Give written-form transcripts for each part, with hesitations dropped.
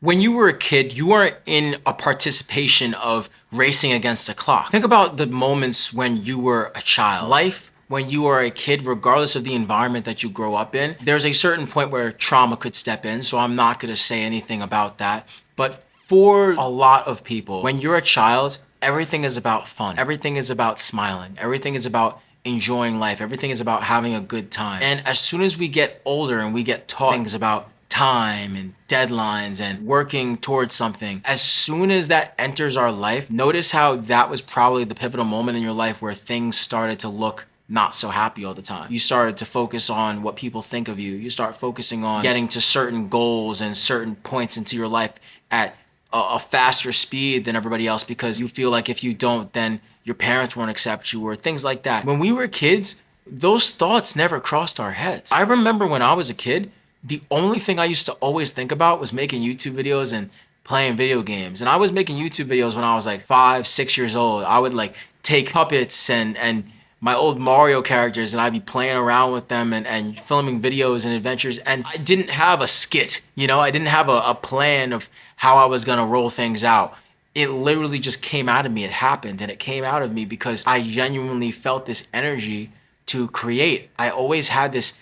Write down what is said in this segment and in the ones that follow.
When you were a kid, you weren't in a participation of racing against the clock. Think about the moments when you were a child. Life, when you are a kid, regardless of the environment that you grow up in, there's a certain point where trauma could step in, so I'm not gonna say anything about that. But for a lot of people, when you're a child, everything is about fun. Everything is about smiling. Everything is about enjoying life. Everything is about having a good time. And as soon as we get older and we get taught things about time and deadlines and working towards something, as soon as that enters our life, notice how that was probably the pivotal moment in your life where things started to look not so happy all the time. You started to focus on what people think of you. You start focusing on getting to certain goals and certain points into your life at a faster speed than everybody else because you feel like if you don't, then your parents won't accept you or things like that. When we were kids, those thoughts never crossed our heads. I remember when I was a kid, the only thing I used to always think about was making YouTube videos and playing video games. And I was making YouTube videos when I was like 5, 6 years old. I would like take puppets and my old Mario characters and I'd be playing around with them and filming videos and adventures. And I didn't have a skit, you know, I didn't have a plan of how I was gonna roll things out. It literally just came out of me. It happened and it came out of me because I genuinely felt this energy to create. I always had this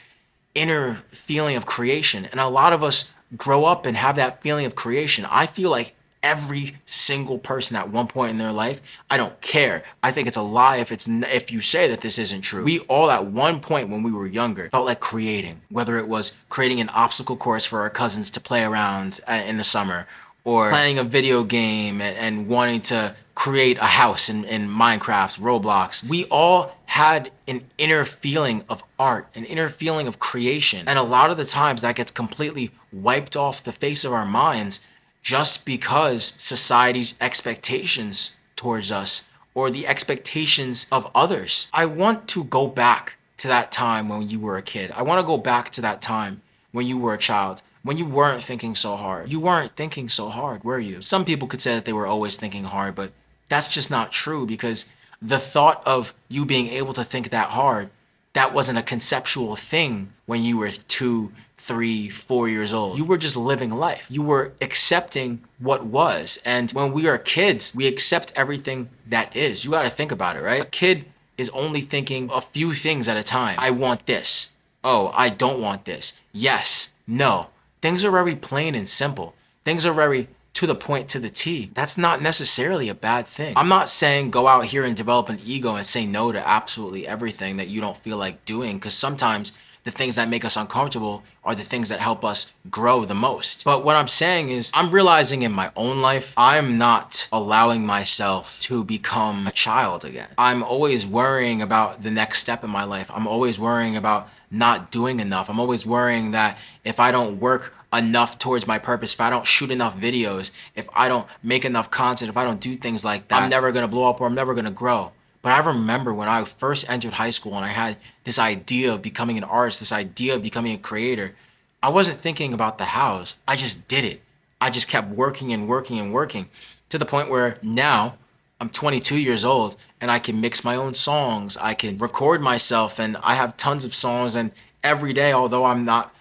inner feeling of creation. And a lot of us grow up and have that feeling of creation. I feel like every single person at one point in their life, I don't care. I think it's a lie if you say that this isn't true. We all at one point when we were younger felt like creating, whether it was creating an obstacle course for our cousins to play around in the summer, or playing a video game and wanting to create a house in Minecraft, Roblox. We all had an inner feeling of art, an inner feeling of creation. And a lot of the times that gets completely wiped off the face of our minds just because society's expectations towards us or the expectations of others. I want to go back to that time when you were a kid. I want to go back to that time when you were a child, when you weren't thinking so hard. You weren't thinking so hard, were you? Some people could say that they were always thinking hard, but that's just not true because the thought of you being able to think that hard, that wasn't a conceptual thing when you were 2, 3, 4 years old. You were just living life. You were accepting what was. And when we are kids, we accept everything that is. You got to think about it, right? A kid is only thinking a few things at a time. I want this. Oh, I don't want this. Yes, no. Things are very plain and simple. Things are very to the point, to the T. That's not necessarily a bad thing. I'm not saying go out here and develop an ego and say no to absolutely everything that you don't feel like doing, because sometimes the things that make us uncomfortable are the things that help us grow the most. But what I'm saying is I'm realizing in my own life, I'm not allowing myself to become a child again. I'm always worrying about the next step in my life. I'm always worrying about not doing enough. I'm always worrying that if I don't work enough towards my purpose, if I don't shoot enough videos, if I don't make enough content, if I don't do things like that, I'm never gonna blow up or I'm never gonna grow. But I remember when I first entered high school and I had this idea of becoming an artist, this idea of becoming a creator, I wasn't thinking about the hows. I just did it. I just kept working and working and working to the point where now I'm 22 years old and I can mix my own songs. I can record myself and I have tons of songs, and every day, although I'm not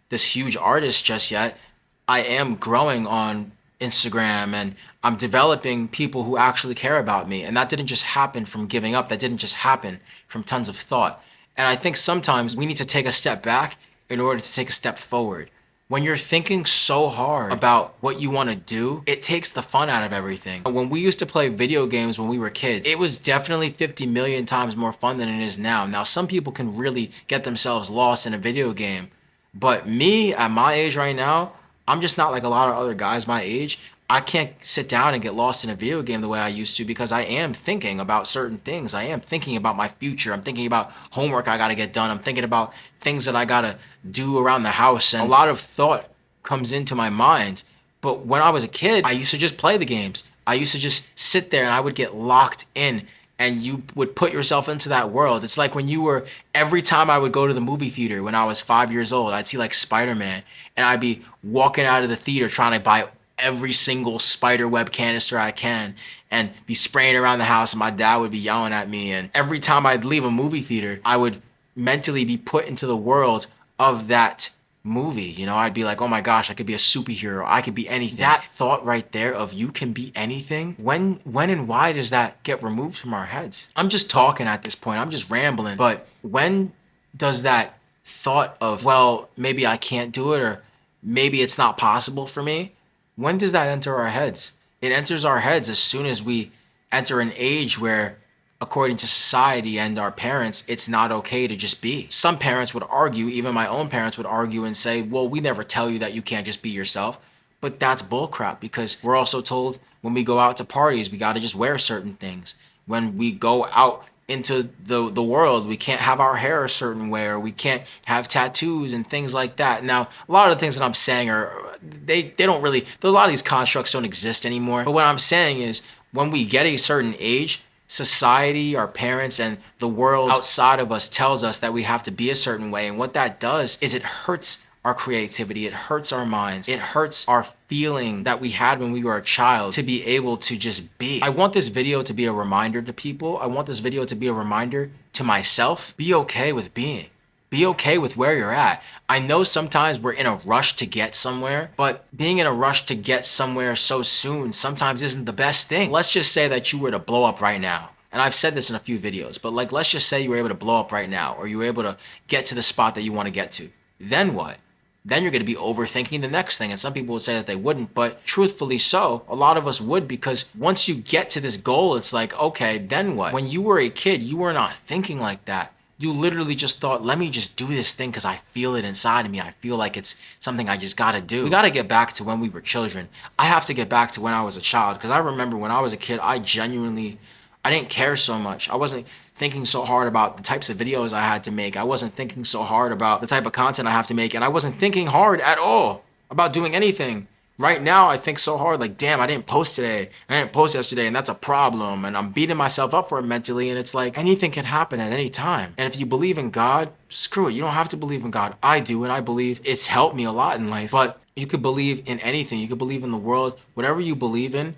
this huge artist just yet, I am growing on Instagram and I'm developing people who actually care about me. And that didn't just happen from giving up. That didn't just happen from tons of thought. And I think sometimes we need to take a step back in order to take a step forward. When you're thinking so hard about what you want to do, it takes the fun out of everything. When we used to play video games when we were kids, it was definitely 50 million times more fun than it is now. Now, some people can really get themselves lost in a video game. But me, at my age right now, I'm just not like a lot of other guys my age. I can't sit down and get lost in a video game the way I used to because I am thinking about certain things. I am thinking about my future. I'm thinking about homework I gotta get done. I'm thinking about things that I gotta do around the house. And a lot of thought comes into my mind. But when I was a kid, I used to just play the games. I used to just sit there and I would get locked in and you would put yourself into that world. It's like when you were, every time I would go to the movie theater when I was 5 years old, I'd see like Spider-Man and I'd be walking out of the theater trying to buy every single spider web canister I can and be spraying around the house, and my dad would be yelling at me. And every time I'd leave a movie theater, I would mentally be put into the world of that movie. You know, I'd be like, oh my gosh, I could be a superhero. I could be anything. That thought right there of you can be anything, when and why does that get removed from our heads? I'm just talking at this point. I'm just rambling. But when does that thought of, well, maybe I can't do it, or maybe it's not possible for me, when does that enter our heads? It enters our heads as soon as we enter an age where, according to society and our parents, it's not okay to just be. Some parents would argue, even my own parents would argue and say, well, we never tell you that you can't just be yourself. But that's bullcrap, because we're also told when we go out to parties, we got to just wear certain things. When we go out into the world, we can't have our hair a certain way, or we can't have tattoos and things like that. Now, a lot of the things that I'm saying are, they don't really, there's a lot of these constructs don't exist anymore. But what I'm saying is, when we get a certain age, society, our parents, and the world outside of us tells us that we have to be a certain way. And what that does is it hurts our creativity. It hurts our minds. It hurts our feeling that we had when we were a child to be able to just be. I want this video to be a reminder to people. I want this video to be a reminder to myself. Be okay with being. Be okay with where you're at. I know sometimes we're in a rush to get somewhere, but being in a rush to get somewhere so soon sometimes isn't the best thing. Let's just say that you were to blow up right now. And I've said this in a few videos, but like, let's just say you were able to blow up right now, or you were able to get to the spot that you want to get to. Then what? Then you're going to be overthinking the next thing. And some people would say that they wouldn't, but truthfully so, a lot of us would, because once you get to this goal, it's like, okay, then what? When you were a kid, you were not thinking like that. You literally just thought, let me just do this thing because I feel it inside of me. I feel like it's something I just got to do. We got to get back to when we were children. I have to get back to when I was a child, because I remember when I was a kid, I didn't care so much. I wasn't thinking so hard about the types of videos I had to make. I wasn't thinking so hard about the type of content I have to make. And I wasn't thinking hard at all about doing anything. Right now, I think so hard, like, damn, I didn't post today. I didn't post yesterday, and that's a problem. And I'm beating myself up for it mentally. And it's like, anything can happen at any time. And if you believe in God, screw it. You don't have to believe in God. I do, and I believe it's helped me a lot in life. But you could believe in anything. You could believe in the world. Whatever you believe in,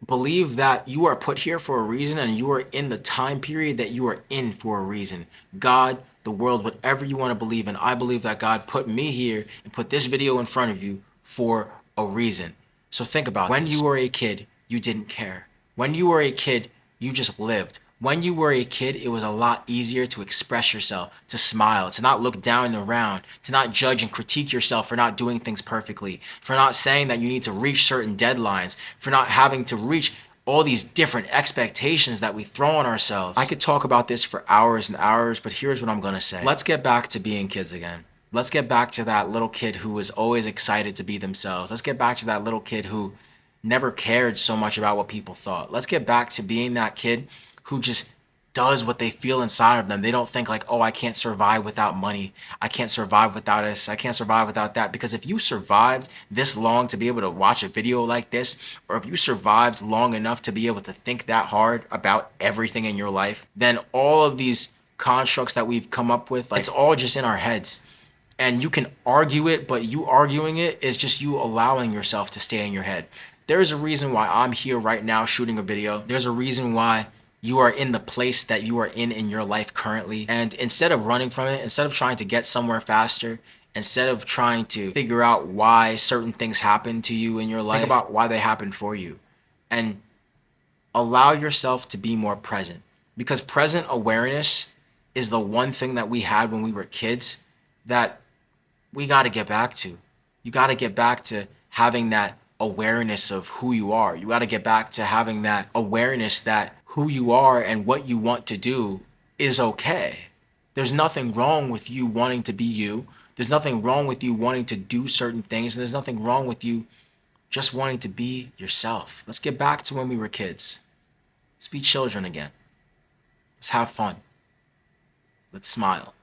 believe that you are put here for a reason, and you are in the time period that you are in for a reason. God, the world, whatever you want to believe in. I believe that God put me here and put this video in front of you for a reason. So think about it. When you were a kid, you didn't care. When you were a kid, you just lived. When you were a kid, it was a lot easier to express yourself, to smile, to not look down and around, to not judge and critique yourself for not doing things perfectly, for not saying that you need to reach certain deadlines, for not having to reach all these different expectations that we throw on ourselves. I could talk about this for hours and hours, but here's what I'm gonna say. Let's get back to being kids again. Let's get back to that little kid who was always excited to be themselves. Let's get back to that little kid who never cared so much about what people thought. Let's get back to being that kid who just does what they feel inside of them. They don't think like, oh, I can't survive without money. I can't survive without this. I can't survive without that. Because if you survived this long to be able to watch a video like this, or if you survived long enough to be able to think that hard about everything in your life, then all of these constructs that we've come up with, like, it's all just in our heads. And you can argue it, but you arguing it is just you allowing yourself to stay in your head. There's a reason why I'm here right now shooting a video. There's a reason why you are in the place that you are in your life currently. And instead of running from it, instead of trying to get somewhere faster, instead of trying to figure out why certain things happen to you in your life, think about why they happen for you. And allow yourself to be more present. Because present awareness is the one thing that we had when we were kids that we got to get back to. You got to get back to having that awareness of who you are. You got to get back to having that awareness that who you are and what you want to do is okay. There's nothing wrong with you wanting to be you. There's nothing wrong with you wanting to do certain things. And there's nothing wrong with you just wanting to be yourself. Let's get back to when we were kids. Let's be children again. Let's have fun. Let's smile.